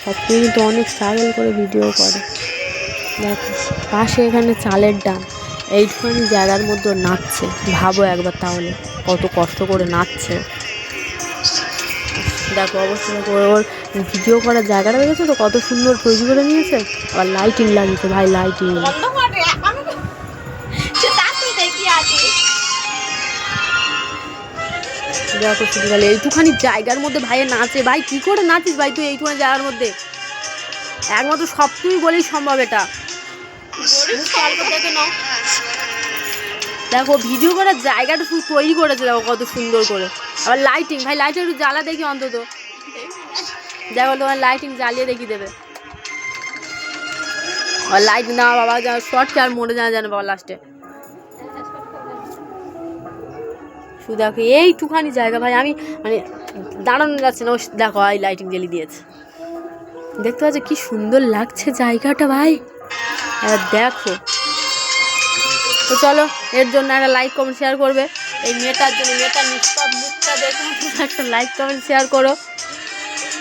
সবসময় কিন্তু অনেক স্ট্রাগল করে ভিডিও করে। দেখো পাশে এখানে চালের ডান, এইটুখানি জায়গার মধ্যে নাচছে, ভাবো একবার তাহলে কত কষ্ট করে নাচছে। দেখো অবশ্যই দেখো ওর ভিডিও করার জায়গাটা দেখেছো তো কত সুন্দর তৈরি করে নিয়েছে। আবার লাইটিং লাগিয়েছে ভাই, লাইটিং। দেখো শুধু খালি এইটুখানি জায়গার মধ্যে ভাইয়ে নাচে। ভাই কি করে নাচিস ভাই তুই এইটুখানি জায়গার মধ্যে? একমাত্র সব তুই বলেই সম্ভব এটা। দেখে নাও, দেখো ভিডিও করার জায়গাটা শুধু তৈরি করেছে, দেখো কত সুন্দর করে। আবার লাইটিং, ভাই লাইটিং একটু জ্বালা দেখি অন্তত। দেখো তোমার লাইটিং জ্বালিয়ে দেখি দেবে। আর লাইট না বাবা, শর্ট কে আর মরে যায় জানো বাবা লাস্টে। শুধু দেখো এইটুখানি জায়গা ভাই, আমি মানে দাঁড়ানো যাচ্ছে না। দেখো এই লাইটিং জ্বালিয়ে দিয়েছে, দেখতে পাচ্ছ কি সুন্দর লাগছে জায়গাটা ভাই। আর দেখো তো চলো এর জন্য একটা লাইক কমেন্ট শেয়ার করবে। এই মেয়েটার জন্য, মেয়েটার নিষ্পাপ মুখটা দেখে একটা লাইক কমেন্ট শেয়ার করো।